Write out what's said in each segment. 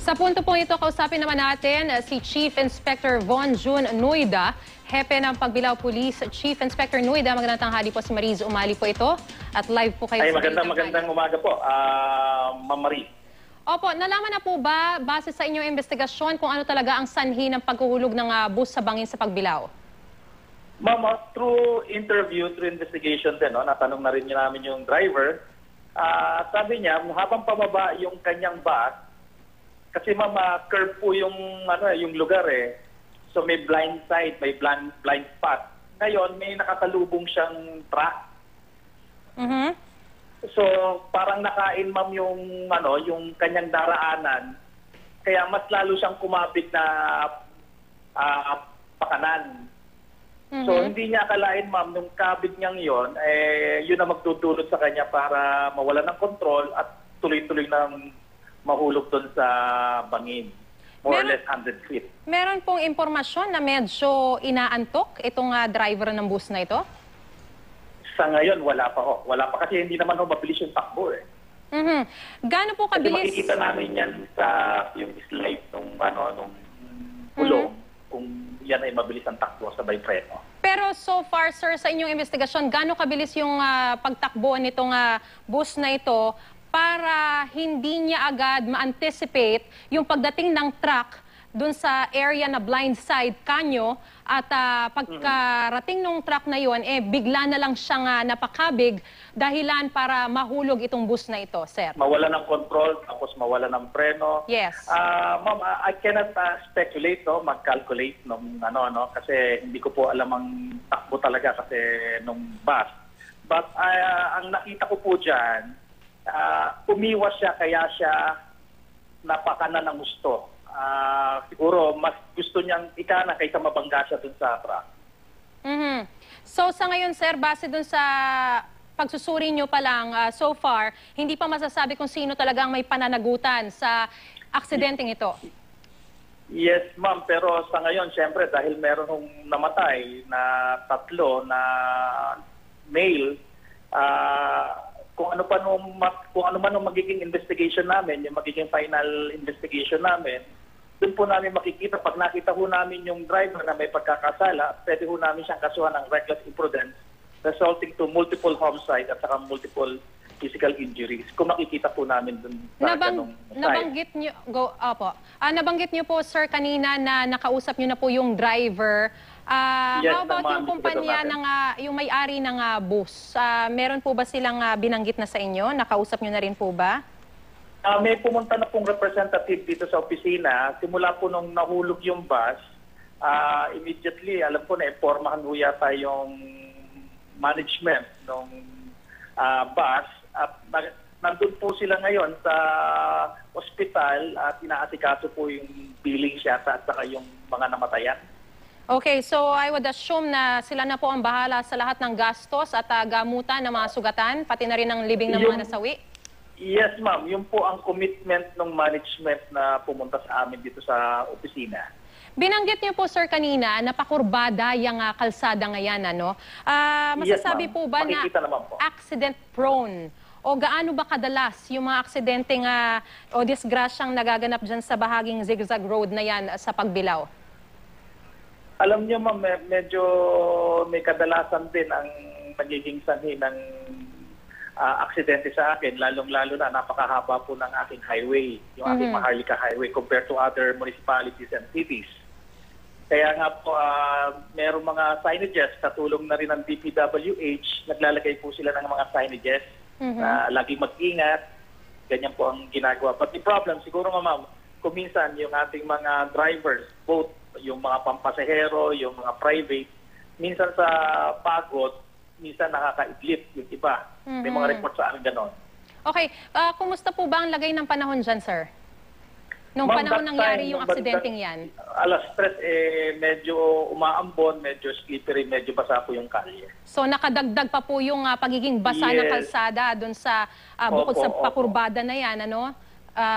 Sa punto pong ito, kausapin naman natin si Chief Inspector Von Jun Nuida, Hepe ng Pagbilao Police. Chief Inspector Nuida, magandang tanghali po, si Mariz Umali po ito. At live po kayo sa magandang umaga po, Ma'am Marie. Opo, nalaman na po ba, base sa inyong investigasyon, kung ano talaga ang sanhi ng paghuhulog ng bus sa bangin sa Pagbilao? Ma'am, through investigation din, natanong na rin namin yung driver. Sabi niya, habang pababa yung kanyang bus, kasi ma'am, curve po yung lugar eh. So may blind side, may blind spot. Ngayon, may nakasalubong siyang truck. So parang nakain ma'am yung kanyang daraanan. Kaya mas lalo siyang kumapit na pakanan. So hindi niya akalain ma'am, nung kabig niyang yon, yun na magdudulot sa kanya para mawala ng control at tuloy-tuloy nang mahulog doon sa bangin. More or less 100 feet. Meron pong impormasyon na medyo inaantok itong driver ng bus na ito? Sa ngayon, wala pa ho. Wala pa kasi hindi naman mabilis yung takbo eh. Gaano po kabilis? Kasi makikita namin yan sa yung slide nung pulong kung yan ay mabilis ang takbo sa preno. Pero so far, sir, sa inyong investigasyon, gaano kabilis yung pagtakbo nitong bus na ito para hindi niya agad ma-anticipate yung pagdating ng truck dun sa area na blind side kanyo at pagkarating ng truck na yon, bigla na lang siyang napakabig dahilan para mahulog itong bus na ito, sir? Mawala ng control, tapos mawala ng preno. Yes. Ma'am, I cannot speculate, mag-calculate kasi hindi ko po alam ang takbo talaga kasi nung bus. But ang nakita ko po dyan, umiwas siya kaya siya napakana ng gusto. Siguro mas gusto niyang ikana kaysa mabangga siya dun sa truck. So sa ngayon, sir, base dun sa pagsusuri nyo pa lang so far, hindi pa masasabi kung sino talagang may pananagutan sa aksidenteng ito? Yes, ma'am. Pero sa ngayon, siyempre, dahil meron namatay na 3 na male, kung ano man ang magiging investigation namin, yung magiging final investigation namin, doon po namin makikita, pag nakita ho namin yung driver na may pagkakasala, pwede ho namin siyang kasuhan ng reckless imprudence resulting to multiple homicide at saka multiple physical injuries. Kung makikita po namin doon sa ganung nabanggit niyo, nabanggit niyo po, sir, kanina na nakausap niyo na po yung driver. Yes, how about yung kumpanya yung may-ari ng bus? Meron po ba silang binanggit na sa inyo? Nakausap niyo na rin po ba? May pumunta na pong representative dito sa opisina. Simula po nung nahulog yung bus, immediately, alam ko na, impormahan ho yata yung management ng bus. At nandun po sila ngayon sa ospital at inaasikaso po yung billings yata at saka yung mga namatayan. Okay, so I would assume na sila na po ang bahala sa lahat ng gastos at gamutan ng mga sugatan, pati na rin ang libing ng mga nasawi? Yes, ma'am. Yun po ang commitment ng management na pumunta sa amin dito sa opisina. Binanggit niyo po, sir, kanina, napakurbada yung kalsada ngayon, ano? Masasabi yes, po ba na accident-prone? O gaano ba kadalas yung mga aksidenteng o disgrasyang nagaganap dyan sa bahaging zigzag road na yan sa Pagbilao? Alam niyo, ma'am, medyo may kadalasan din ang nagiging sanhi ng aksidente sa akin, lalong-lalo na napakahaba po ng aking highway, yung aking Maharlika Highway compared to other municipalities and cities. Kaya nga po, merong mga signages, katulong na rin ng DPWH, naglalagay po sila ng mga signages na laging mag-ingat, ganyan po ang ginagawa. But the problem, siguro ma'am, kung minsan yung ating mga drivers, both yung mga pampasahero, yung mga private, minsan sa pagod, minsan nakakaidlip yung iba. May mga report sa amin ganon. Okay. Kumusta po ba ang lagay ng panahon dyan, sir? Nung panahon nangyari yung aksidenteng yan? Alas 3, medyo umaambon, medyo slippery, medyo basa po yung kalye. So nakadagdag pa po yung pagiging basa ng kalsada doon sa bukod sa pakurbada na yan, ano?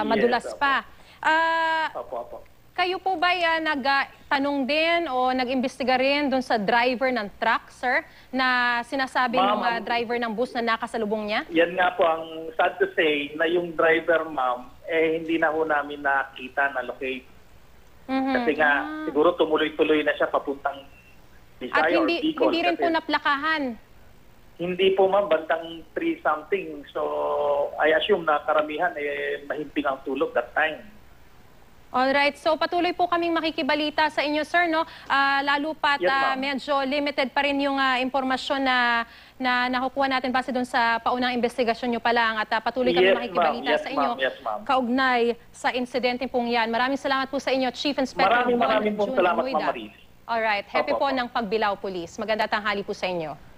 Madulas pa. Opo. Kayo po ba nagtanong din o nag-imbestiga rin doon sa driver ng truck, sir, na sinasabi ng driver ng bus na nakasalubong niya? Yan nga po ang sad to say na yung driver, ma'am, hindi na ho namin nakita na locate. Mhm. Kasi nga, siguro tumuloy-tuloy na siya papuntang At Visayas or hindi, Bicol. hindi rin po Kasi naplakahan. hindi po ma'am, bandang 3 something. So, I assume na karamihan mahimping ang tulog that time. Alright, so patuloy po kaming makikibalita sa inyo, sir, no? Lalo pat Yes, ma'am. medyo limited pa rin yung impormasyon na nakukuha natin base doon sa paunang investigasyon nyo pa lang at patuloy kami Yes, makikibalita ma'am. Yes, sa inyo ma'am. Yes, ma'am. kaugnay sa insidente pong yan. Maraming salamat po sa inyo, Chief Inspector Maraming pong June salamat, Muida. Ma'am Maris. Alright, happy Opo, po opo. ng Pagbilao Police. Maganda tanghali po sa inyo.